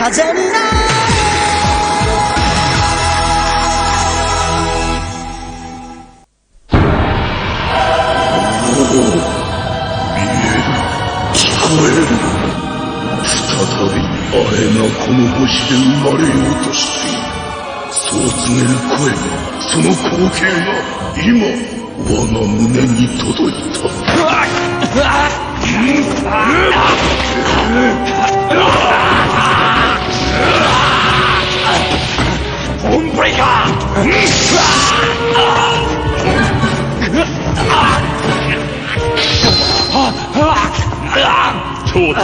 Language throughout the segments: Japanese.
風にな再びあれがこの星で生まれようとしている。そう告げる声が、その光景が今我が胸に届いた。ボーンブレイカー。そうだ。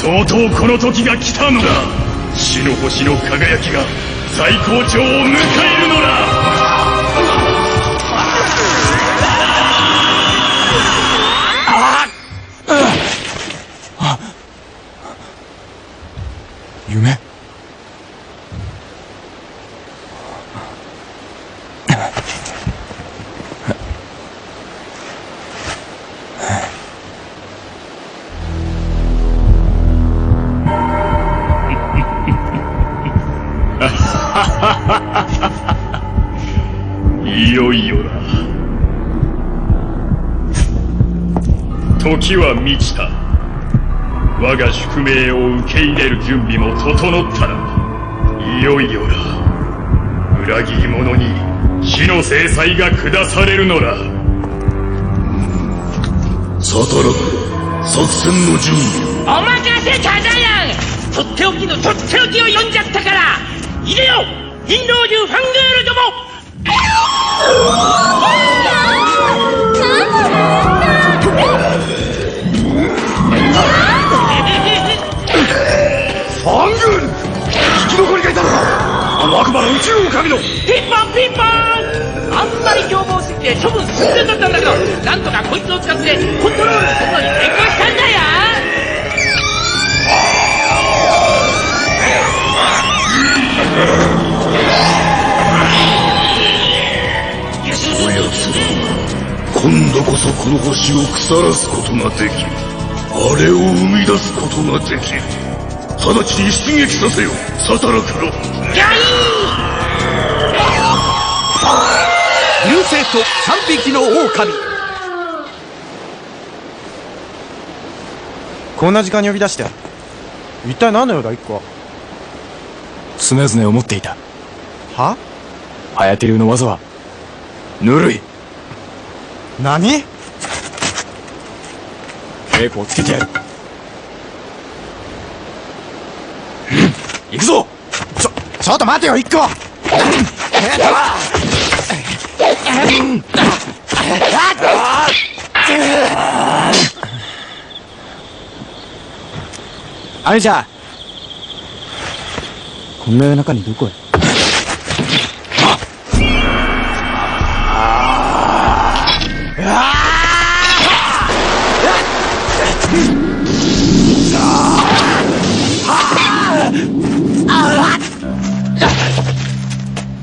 とうとうこの時が来たのだ。死の星の輝きが最高潮を迎えるのだ。夢？いよいよだ。時は満ちた。我が宿命を受け入れる準備も整ったら、いよいよだ。裏切り者に死の制裁が下されるのだ。サタラク、作戦の準備。お任せカザヤン。とっておきのとっておきを呼んじゃったから、いでよインロージュファングールども。ファングール、生き残りがいたのか。あの悪魔の宇宙狼の。ピンポンピンポン。あんまり凶暴すぎて処分寸前だったんだけど、なんとかこいつを使ってコントロールするのに成功したんだよ。そやつら、今度こそこの星を腐らすことができる。あれを生み出すことができる。直ちに出撃させよ、サタラクロ。流星と3匹の狼。こんな時間に呼び出して一体何の用だ一個は。常々思っていた。は？ハヤテ流の技はぬるい。何？稽古をつけてやる。行くぞ。ちょっと待てよ一個。あれじゃあこんな夜中にどこへ。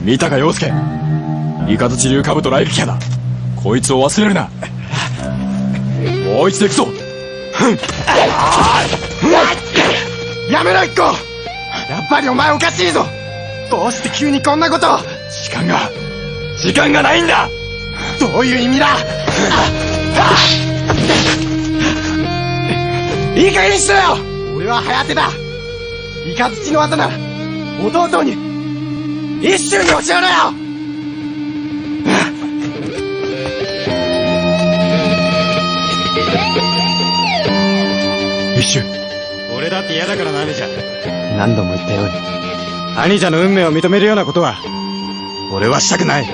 見たか陽介、イカズチ流兜雷撃破だ。こいつを忘れるな。もう一度行くぞ。やめろ一個。やっぱりお前おかしいぞ。どうして急にこんなことを。時間がないんだ。どういう意味だ。いい加減にしろよ。俺はハヤテだ。イカズチの技なら弟に一周に教えろよ。一周、俺だって嫌だからな、兄者。何度も言ったように兄者の運命を認めるようなことは俺はしたくない。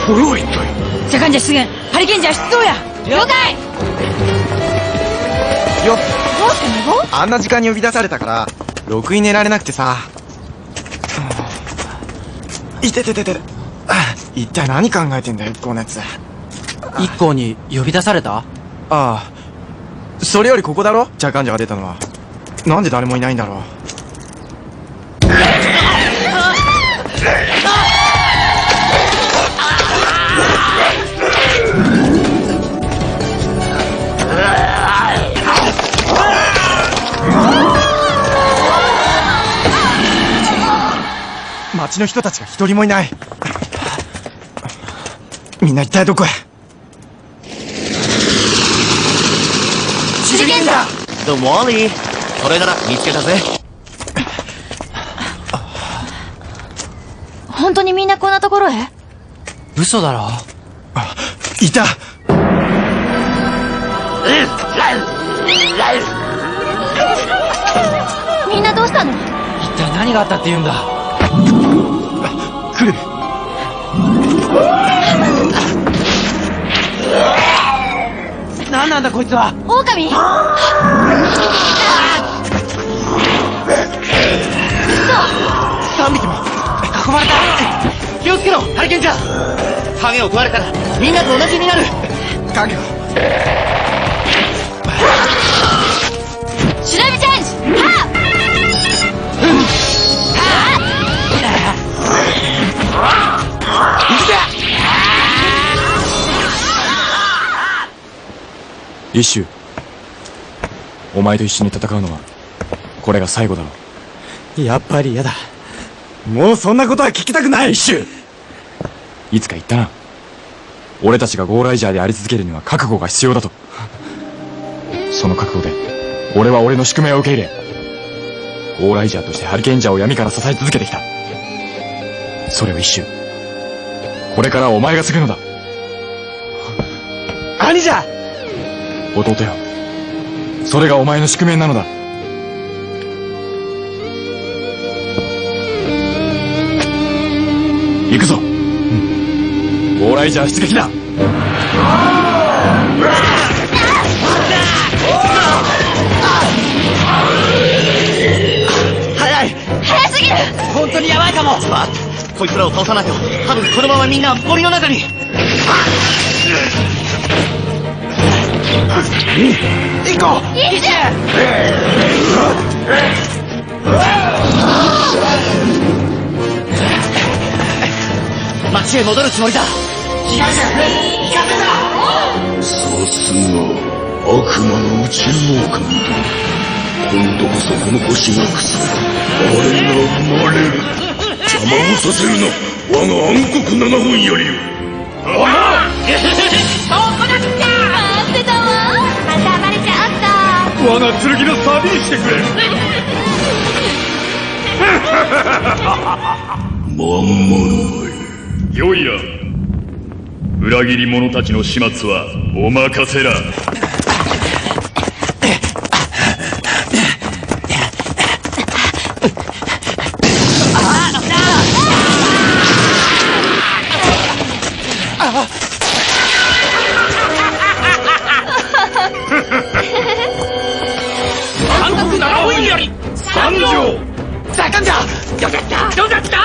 これは一体。セカンジャ出現、ハリケーンジャー出動や。了解。よっ、どうして寝坊？あんな時間に呼び出されたからろくに寝られなくてさ。いてててて。一体何考えてんだよ、一行のやつ。一行に呼び出された？ああ。それよりここだろ、茶患者が出たのは。なんで誰もいないんだろう。町の人たちが一人もいない。みんな一体どこへ。手裏剣だ。どうもあり。それなら見つけたぜ。本当にみんなこんなところへ？嘘だろ。いた。みんなどうしたの？一体何があったって言うんだ。来る。何なんだこいつは。狼？3匹も囲まれた。気をつけろハリケンちゃん。影を食われたらみんなと同じになる。影を。シュラミチェンジ。はっ。イシュ、お前と一緒に戦うのはこれが最後だろう。やっぱり嫌だ。もうそんなことは聞きたくない。イシュ、いつか言ったな、俺たちがゴーライジャーであり続けるには覚悟が必要だと。その覚悟で俺は俺の宿命を受け入れ、ゴーライジャーとしてハリケンジャーを闇から支え続けてきた。それをイシュ、これからはお前が継ぐのだ。兄じゃ。弟よ、それがお前の宿命なのだ。行くぞ。ゴーライジャー出撃だ。早い。早すぎる。本当にやばいかも。こいつらを倒さないと、多分このままみんな森の中に。行こう。イシュ。町へ戻るつもりだ。さすが悪魔の宇宙狼だ。今度こそこの星が腐る。あれが生まれる。邪魔をさせるな、我が暗黒七本槍よ。そうこだった待ってたわ。また暴れちゃった。我が剣の旅にしてくれ。まんまるまい。よいや、裏切り者たちの始末はお任せら。暗黒七本槍参上。さあかんじゃ。よかったどうだった。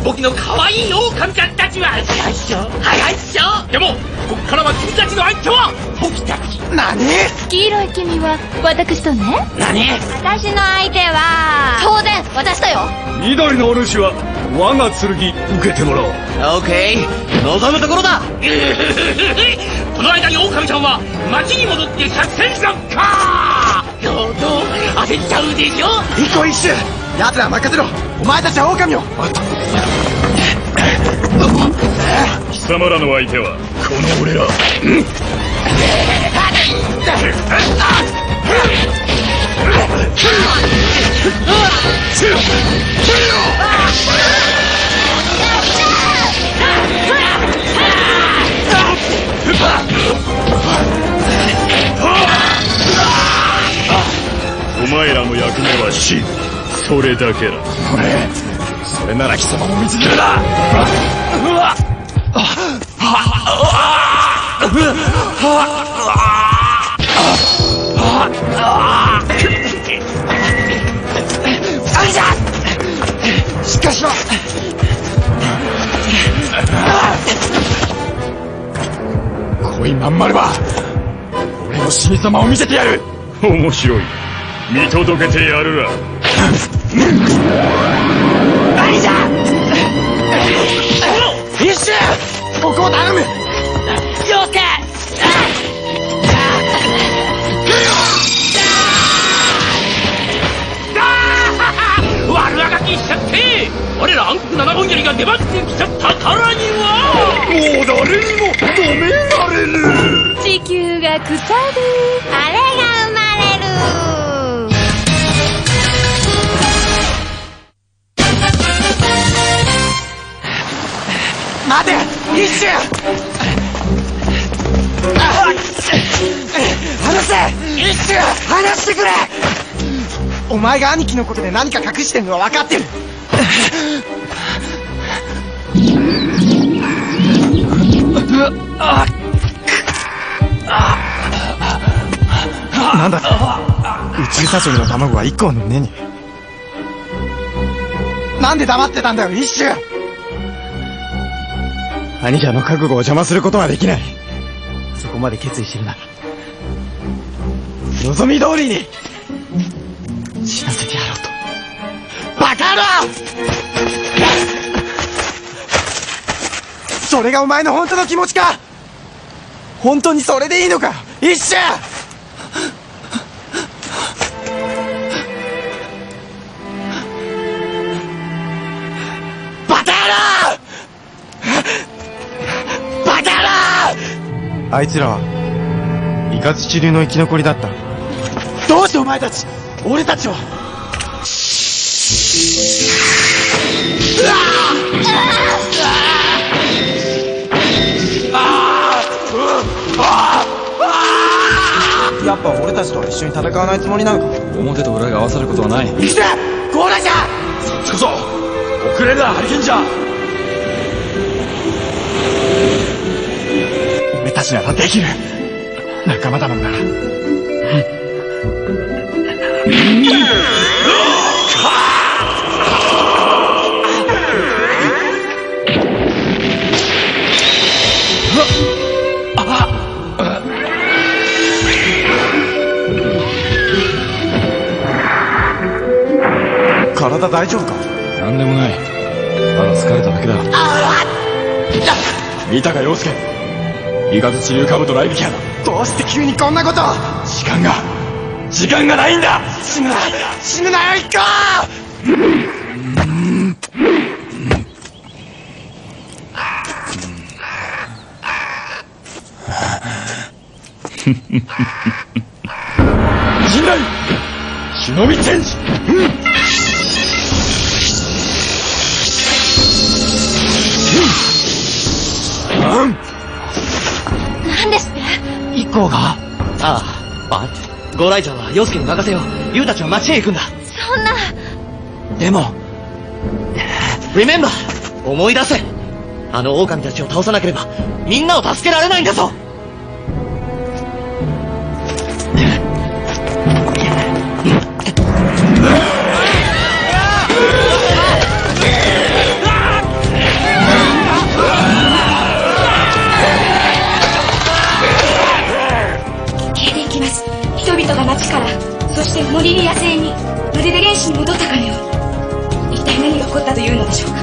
僕の可愛い狼ちゃんたちは早いっしょ早いっしょ。でもこっからは君たちの相手は僕たち。何？黄色い君は私とね。何？私の相手は当然私だよ。緑のお主は我が剣受けてもらおう。オッケー、望むところだ。この間に狼ちゃんは町に戻って作戦参加。どうぞ焦っちゃうでしょ。行こうイシュ。奴ら任せろ。お前たちは狼を。貴様らの相手はこの俺ら。お前らの役目は死、それだけだ。それなら貴様も道連れだ。しっかりしろ。恋まんまるは俺の死に様を見せてやる。面白い。見届けてやるわ。何じゃ一周、ここを頼む。陽介悪あがきしちゃって、我ら暗黒7本槍が出張ってきちゃったからにはもう誰にも止められぬ。地球が腐る。あれが生まれる。待て、一周。離せ、一周、離してくれ。お前が兄貴のことで何か隠してるのは分かってる。なんだ、宇宙サソリの卵は1個の根に。なんで黙ってたんだよ、一周。兄者の覚悟を邪魔することはできない。そこまで決意してるなら望み通りに死なせてやろうと。バカ野郎！それがお前の本当の気持ちか？本当にそれでいいのか、一周！バカ野郎！バカ野郎！あいつらはイカズチ流の生き残りだった。どうしてお前たち俺たちを。やっぱ俺たちとは一緒に戦わないつもりなのか？表と裏が合わさることはない。生きてゴーラじゃ。そっちこそ遅れるな、ハリケンジャー。俺たちならできる。仲間だもんな。体大丈夫か？なんでもない。ただ疲れただけだ。見たか陽介、イカズチ流カブトライブキャラ。どうして急にこんなことを。時間がないんだ。死ぬなよ一個。陣内忍びチェンジ。なんですって？一行が。ああ、バッゴーライジャーは陽介に任せよう。ユウたちは町へ行くんだ。そんな。でもリメンバー、思い出せ。あの狼たちを倒さなければみんなを助けられないんだぞ。人々が町から、そして森に野生に、まるで原始に戻ったかのように。一体何が起こったというのでしょうか。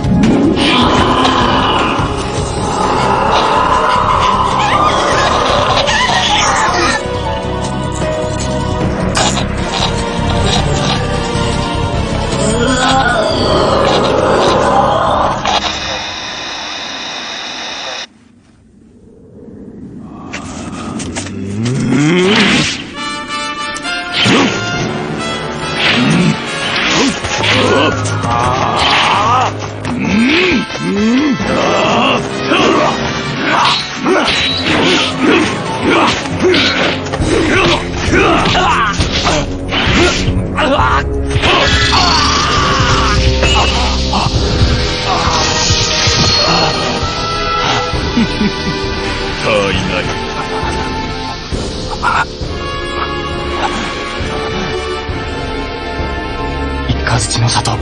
イカズチの里、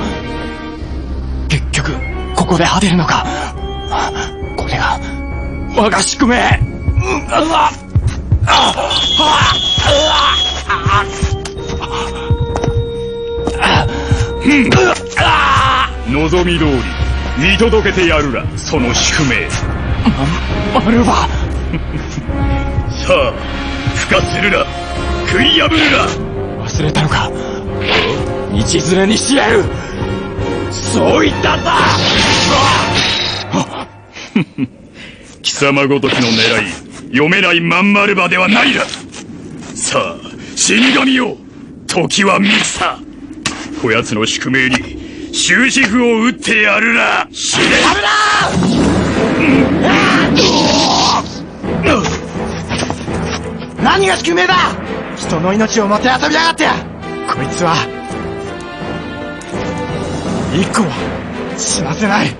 結局ここで果てるのか。これが我が宿命。望み通り見届けてやるら、その宿命。マルバ。さあ、孵化するな、食い破るな。忘れたのか。道連れにしてやる。そう言ったんだ。貴様ごときの狙い、読めないまんまるばではないら。さあ、死神よ、時は満ちた。こやつの宿命に終止符を打ってやるら。死ね。何が宿命だ。人の命をもてあそびやがって。こいつは一個は死なせない。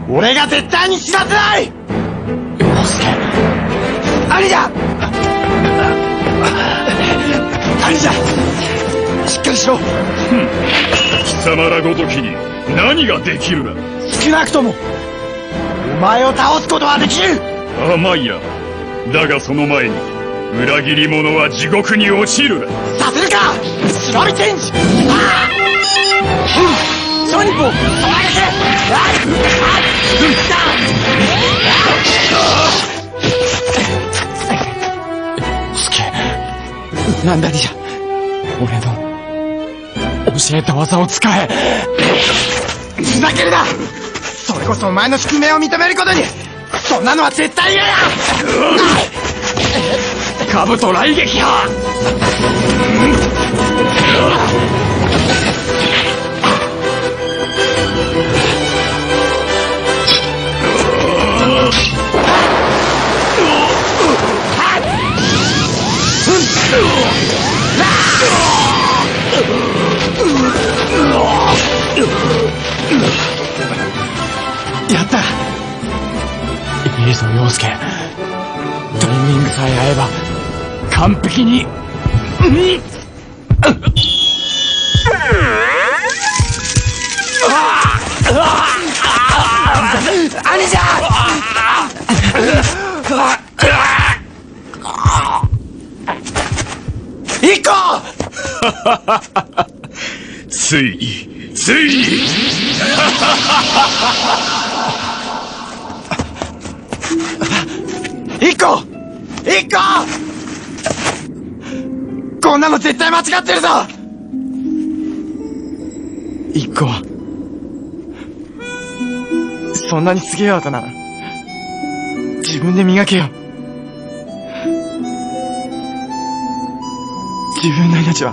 俺が絶対に死なせない。陽介、兄者、兄者、しっかりしろ。貴様らごときに何ができるら。少なくともお前を倒すことはできる。甘いや。だがその前に裏切り者は地獄に落ちるら。させるか、忍びチェンジ。ソニポ、上げて。スケ、なんだリじゃ。俺の教えた技を使え。ふざけるな。それこそお前の宿命を認めることに。そんなのは絶対嫌だ。カブト雷撃破。やった。いいぞ陽介、タイミングさえ合えば完璧に。兄者。一個。ついに一個。こんなの絶対間違ってるぞ。一個はそんなにすげえ技なら自分で磨けよ。自分の命は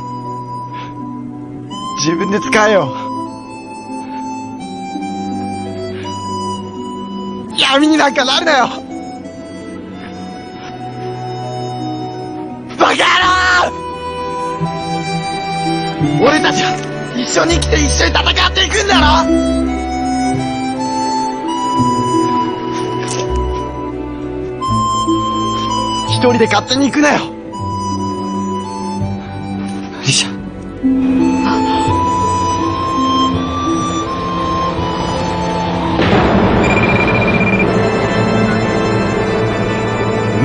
自分で使えよ。闇になんかなるなよ。バカ野郎。俺たちは一緒に生きて一緒に戦っていくんだろ。一人で勝手に行くなよ。リシャ。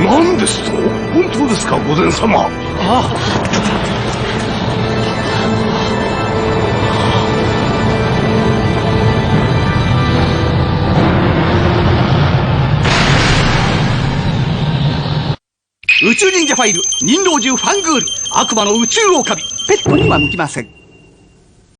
何ですと。本当ですか、御前様。ああ。宇宙忍者ファイル、忍老獣ファングール、悪魔の宇宙狼、ペットには向きません。